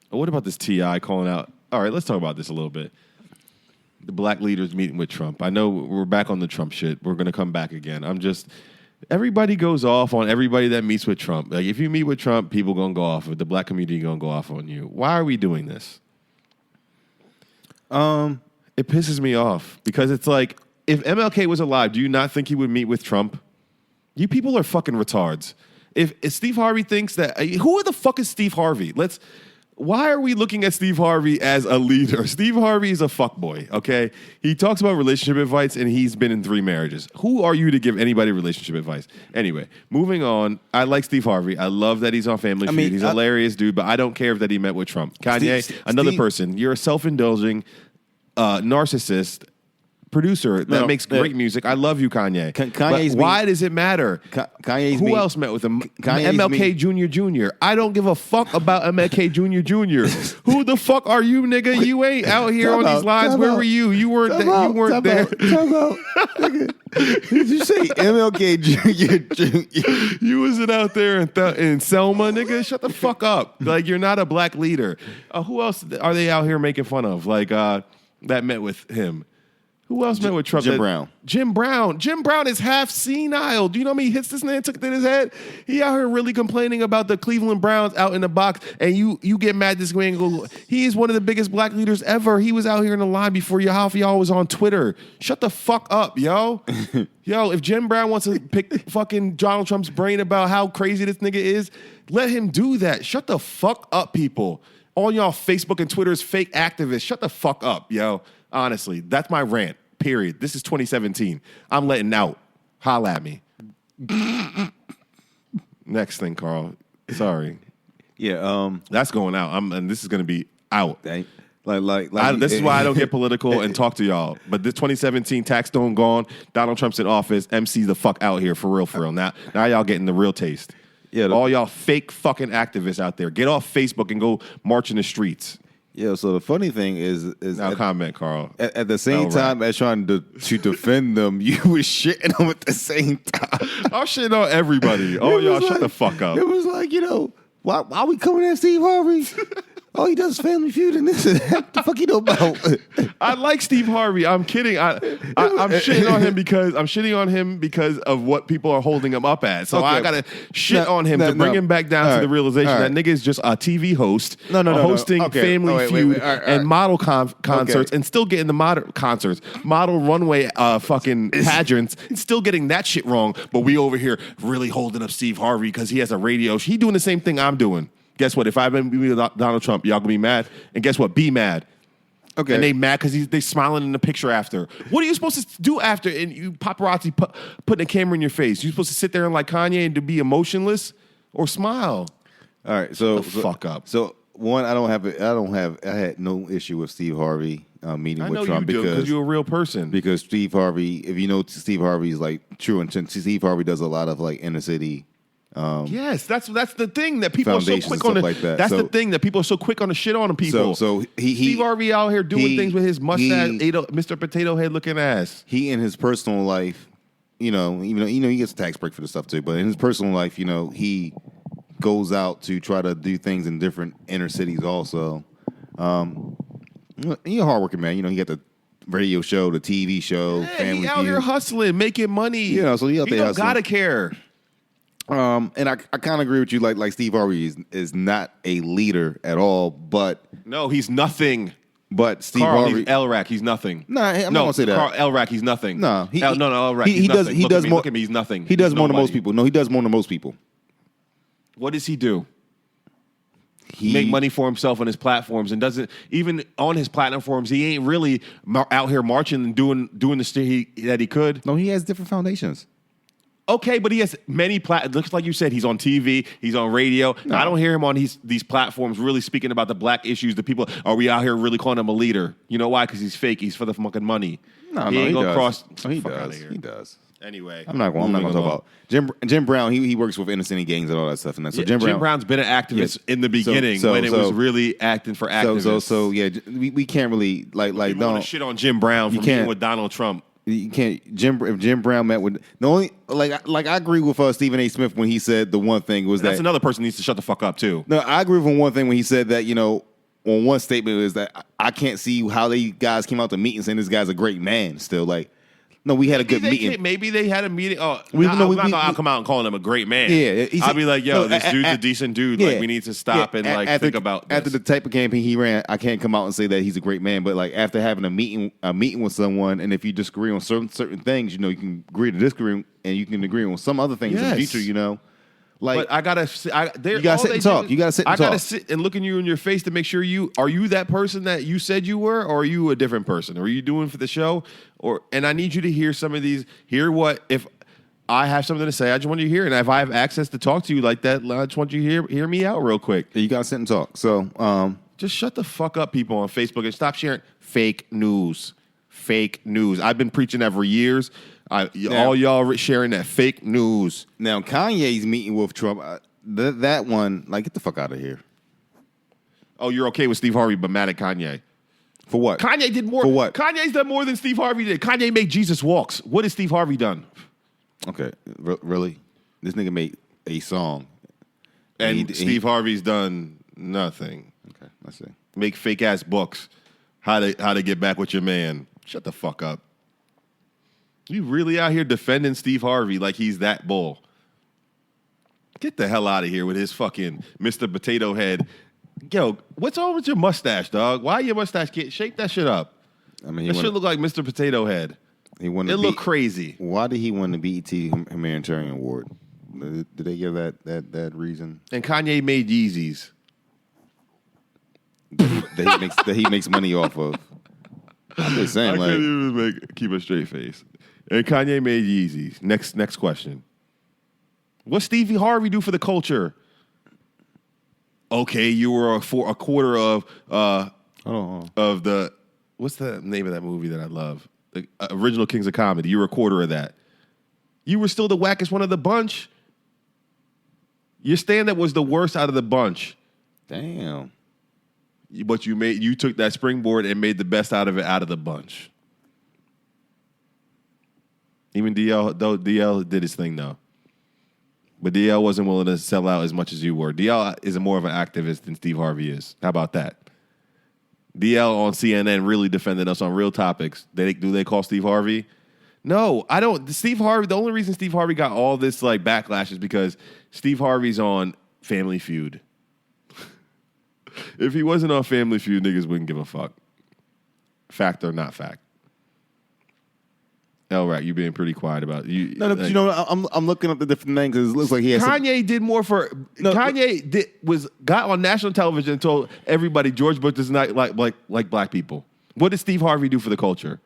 What about this T.I. calling out? All right, let's talk about this a little bit. The black leaders meeting with Trump. I know we're back on the Trump shit. We're going to come back again. Everybody goes off on everybody that meets with Trump. Like, if you meet with Trump, people going to go off. The black community going to go off on you. Why are we doing this? It pisses me off because it's like, if MLK was alive, do you not think he would meet with Trump? You people are fucking retards. If Steve Harvey thinks that, who the fuck is Steve Harvey? Why are we looking at Steve Harvey as a leader? Steve Harvey is a fuckboy, okay? He talks about relationship advice, and he's been in 3 marriages. Who are you to give anybody relationship advice? Anyway, moving on. I like Steve Harvey. I love that he's on Family Feud. He's a hilarious dude, but I don't care that he met with Trump. Kanye, another person. You're a self-indulging narcissist producer that makes great music. I love you, Kanye. Why does it matter? Who else met with him? MLK Jr. I don't give a fuck about MLK Jr. Who the fuck are you, nigga? You ain't out here on these lines. Where were you? You weren't there. Did you say MLK Jr.? You wasn't out there in Selma, nigga. Shut the fuck up. Like, you're not a black leader. Who else are they out here making fun of? Like, that met with him. Who else met with Trump? Jim Brown. Jim Brown. Jim Brown is half senile. Do you know how many hits this man took to his head? He out here really complaining about the Cleveland Browns out in the box, and you get mad this way and go, he is one of the biggest black leaders ever. He was out here in the line before half of y'all was on Twitter. Shut the fuck up, yo. Yo, if Jim Brown wants to pick fucking Donald Trump's brain about how crazy this nigga is, let him do that. Shut the fuck up, people. All y'all Facebook and Twitter's fake activists. Shut the fuck up, yo. Honestly, that's my rant, period. This is 2017. I'm letting out. Holla at me. Next thing, Carl. Sorry. Yeah, that's going out. And this is going to be out. This is why I don't get political and talk to y'all. But this 2017 tax stone gone. Donald Trump's in office. MC the fuck out here for real. Now y'all getting the real taste. Yeah, all y'all fake fucking activists out there, get off Facebook and go march in the streets. Yeah, so the funny thing is now comment, Carl. At the same time as trying to defend them, you was shitting them at the same time. I'm shitting on everybody. Oh, y'all, shut the fuck up. It was like, why are we coming at Steve Harvey? All he does is Family Feud and this and that. What the fuck you know about? I like Steve Harvey. I'm kidding. I'm shitting on him because of what people are holding him up as. So I gotta shit on him to bring him back down to the realization that nigga is just a TV host, hosting Family Feud and model concerts and still getting the model runway fucking pageants, and still getting that shit wrong. But we over here really holding up Steve Harvey because he has a radio. He doing the same thing I'm doing. Guess what? If I've been with Donald Trump, y'all gonna be mad. And guess what? Be mad. Okay. And they mad because they smiling in the picture after. What are you supposed to do after? And you paparazzi putting a camera in your face. You supposed to sit there and like Kanye and to be emotionless or smile? All right. So fuck up. So one, I had no issue with Steve Harvey meeting with Trump because you're a real person. Because Steve Harvey, if you know Steve Harvey is like true intent. Steve Harvey does a lot of like inner city. Yes, that's the thing that people are so quick on. That's the thing that people are so quick on the shit on people. So Steve Harvey out here doing things with his mustache, Mr. Potato Head looking ass. He in his personal life, even he gets a tax break for the stuff too. But in his personal life, he goes out to try to do things in different inner cities. Also, he's a hardworking man. He got the radio show, the TV show, Family He out here hustling, making money. So he out there hustling. Gotta care. And I kind of agree with you. Like Steve Harvey is not a leader at all. But no, he's nothing. But Steve Harvey, he's Lrac, he's nothing. I'm not gonna say that. Lrac, he's nothing. No, Lrac, he does. He does more. Look at me, he's nothing. He does more than most people. No, he does more than most people. What does he do? He make money for himself on his platforms, and doesn't even on his platforms. He ain't really out here marching and doing the shit that he could. No, he has different foundations. Okay, but he has many looks like you said, he's on TV, he's on radio. No. I don't hear him on these platforms really speaking about the black issues. The people, are we out here really calling him a leader? You know why? Because he's fake. He's for the fucking money. He does. He does. Anyway, I'm not going to talk about Jim Brown. He works with innocent gangs and all that stuff. And so Jim Brown's been an activist in the beginning when it was really acting for activists. So yeah, we can't really like don't want to shit on Jim Brown for meeting with Donald Trump. You can't. If Jim Brown met with the only I agree with Stephen A. Smith when he said the one thing was that's another person needs to shut the fuck up too. No, I agree with one thing when he said that on one statement is that I can't see how they guys came out to meet and saying this guy's a great man. Still, like, no, we had a good meeting. Maybe they had a meeting. Oh, I'm not gonna come out and call him a great man. Yeah, I'll be like, yo, this dude's a decent dude. Yeah, like, we need to stop and like think about this. After the type of campaign he ran, I can't come out and say that he's a great man. But like after having a meeting with someone, and if you disagree on certain things, you can agree to disagree, and you can agree on some other things in the future. Like, but I gotta, you gotta sit and talk. You gotta sit and talk. I gotta sit and look in your face to make sure are you that person that you said you were, or are you a different person? Or are you doing for the show? And I need you to hear some of these. If I have something to say, I just want you to hear it. And if I have access to talk to you like that, I just want you to hear me out real quick. You gotta sit and talk. So just shut the fuck up, people on Facebook, and stop sharing fake news. Fake news. I've been preaching that for years. All y'all sharing that fake news. Now, Kanye's meeting with Trump, that one, like, get the fuck out of here. Oh, you're okay with Steve Harvey, but mad at Kanye. For what? Kanye did more. For what? Kanye's done more than Steve Harvey did. Kanye made Jesus Walks. What has Steve Harvey done? Okay, really? This nigga made a song. And Steve Harvey's done nothing. Okay, let's see. Make fake-ass books. How to get back with your man. Shut the fuck up. You really out here defending Steve Harvey like he's that bull. Get the hell out of here with his fucking Mr. Potato Head. Yo, what's wrong with your mustache, dog? Why your mustache can't shake that shit up? I mean, that shit look like Mr. Potato Head. It look crazy. Why did he win the BET Humanitarian Award? Did they give that reason? And Kanye made Yeezys. that he makes money off of. I'm just saying, I can't even keep a straight face. And Kanye made Yeezys. Next question. What Stevie Harvey do for the culture? Okay, you were a quarter of the what's the name of that movie that I love? The original Kings of Comedy. You were a quarter of that. You were still the wackest one of the bunch. Your stand-up was the worst out of the bunch. Damn. But you took that springboard and made the best out of the bunch. Even DL did his thing though. But DL wasn't willing to sell out as much as you were. DL is more of an activist than Steve Harvey is. How about that? DL on CNN really defended us on real topics. Do they call Steve Harvey? No, I don't. Steve Harvey, the only reason Steve Harvey got all this like backlash is because Steve Harvey's on Family Feud. If he wasn't on Family Feud, niggas wouldn't give a fuck. Fact or not fact. Lrac, you being pretty quiet about it. No, like, I'm looking up the different things because it looks like he has. Kanye did more for. No, Kanye got on national television and told everybody George Bush does not like black people. What did Steve Harvey do for the culture?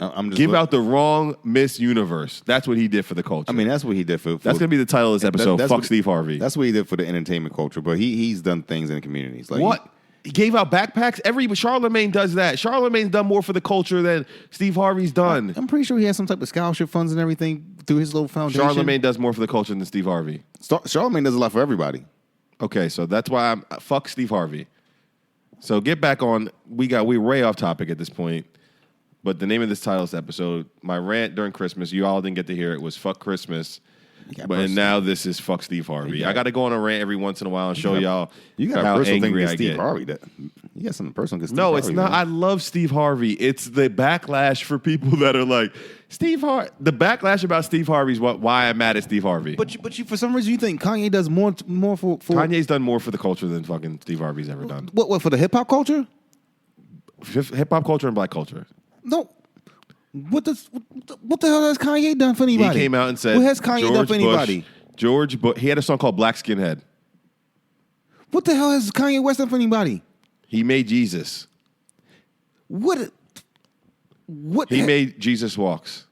I'm just out the wrong Miss Universe. That's what he did for the culture. I mean, that's what he did for that's gonna be the title of this episode. Fuck Steve Harvey. That's what he did for the entertainment culture. But he's done things in the communities. Like what? He gave out backpacks. Charlemagne does that. Charlemagne's done more for the culture than Steve Harvey's done. I'm pretty sure he has some type of scholarship funds and everything through his little foundation. Charlemagne does more for the culture than Steve Harvey. Charlemagne does a lot for everybody. Okay, so that's why fuck Steve Harvey. So get back on. We're way off topic at this point. But the name of this title's episode, my rant during Christmas, you all didn't get to hear it, was fuck Christmas. And now this is fuck Steve Harvey. I got to go on a rant every once in a while and show y'all how angry I get. Harvey. You got something personal against Steve Harvey. No, it's not. Man. I love Steve Harvey. It's the backlash for people that are like, Steve Harvey. The backlash about Steve Harvey is why I'm mad at Steve Harvey. But you, for some reason, you think Kanye does more for... Kanye's done more for the culture than fucking Steve Harvey's ever done. What for the hip-hop culture? Hip-hop culture and black culture. No. What the hell has Kanye done for anybody? He came out and said, what has Kanye done for anybody? George Bush. He had a song called Black Skinhead. What the hell has Kanye West done for anybody? He made Jesus. What? He made Jesus Walks.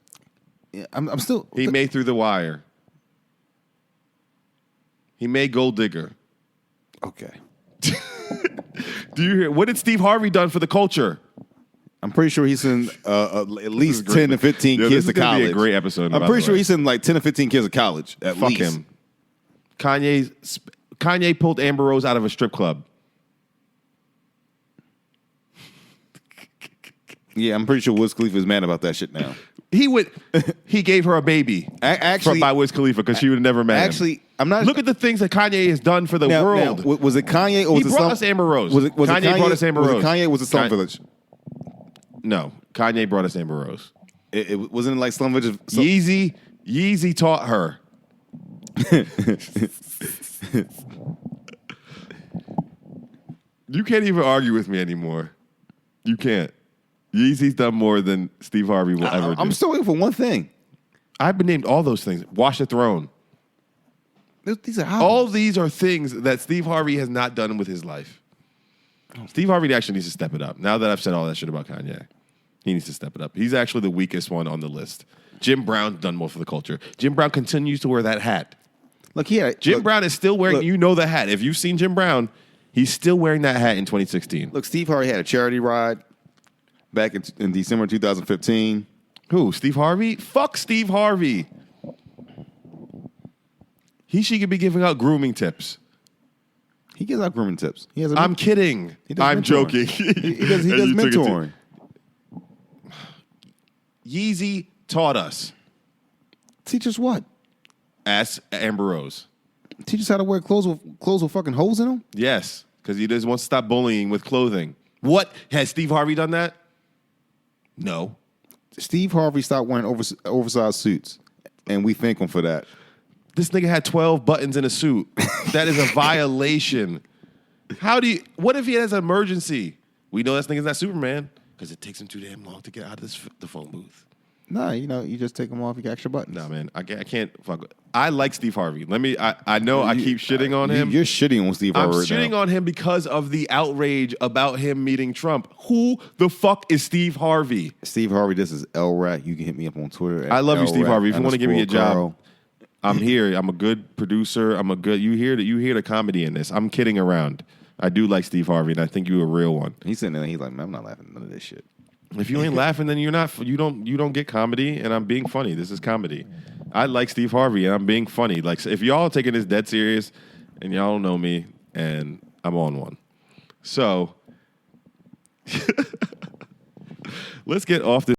Yeah, I'm still... He made Through the Wire. He made Gold Digger. Okay. Do you hear? What did Steve Harvey done for the culture? I'm pretty sure he's in at least 10 to 15 kids to college. Be a great episode. I'm pretty sure he's in like 10 to 15 kids of college at Fuck least. Him. Kanye pulled Amber Rose out of a strip club. Yeah, I'm pretty sure Wiz Khalifa is mad about that shit now. He gave her a baby Actually, by Wiz Khalifa because she would have never met him. Actually, I'm not. Look at the things that Kanye has done for the world. Now, was it Kanye or was He it brought us Amber Rose. Kanye brought us Amber Rose. Was it Kanye or was it Slum Village? No, Kanye brought us Amber Rose. It wasn't like Slum Village. Yeezy taught her. You can't even argue with me anymore. You can't. Yeezy's done more than Steve Harvey will ever do. I'm still waiting for one thing. I've been named all those things. Watch the Throne. These are all these are things that Steve Harvey has not done with his life. Steve Harvey actually needs to step it up. Now that I've said all that shit about Kanye, he needs to step it up. He's actually the weakest one on the list. Jim Brown's done more for the culture. Jim Brown continues to wear that hat. Look, Jim Brown is still wearing, the hat. If you've seen Jim Brown, he's still wearing that hat in 2016. Look, Steve Harvey had a charity ride back in December 2015. Who? Steve Harvey? Fuck Steve Harvey. He should be giving out grooming tips. He gives out grooming tips. I'm kidding. I'm joking. He does mentoring. Yeezy taught us. Teach us what? Ask Amber Rose. Teach us how to wear clothes with fucking holes in them? Yes, because he doesn't want to stop bullying with clothing. What? Has Steve Harvey done that? No. Steve Harvey stopped wearing oversized suits, and we thank him for that. This nigga had 12 buttons in a suit. That is a violation. What if he has an emergency? We know this nigga's not Superman because it takes him too damn long to get out of the phone booth. Nah, you just take them off. You got extra buttons. Nah, man, I can't fuck. I like Steve Harvey. I know I keep shitting on him. You're shitting on Steve Harvey. I'm shitting on him because of the outrage about him meeting Trump. Who the fuck is Steve Harvey? Steve Harvey, this is Lrac. You can hit me up on Twitter. I love you, Steve Harvey. If you want to give me a job, Carl. I'm here. I'm a good producer. You hear the comedy in this. I'm kidding around. I do like Steve Harvey, and I think you're a real one. He's sitting there. He's like, man, I'm not laughing at none of this shit. If you ain't laughing, then you don't get comedy, and I'm being funny. This is comedy. I like Steve Harvey, and I'm being funny. Like, if y'all are taking this dead serious, and y'all don't know me, and I'm on one. So, let's get off this.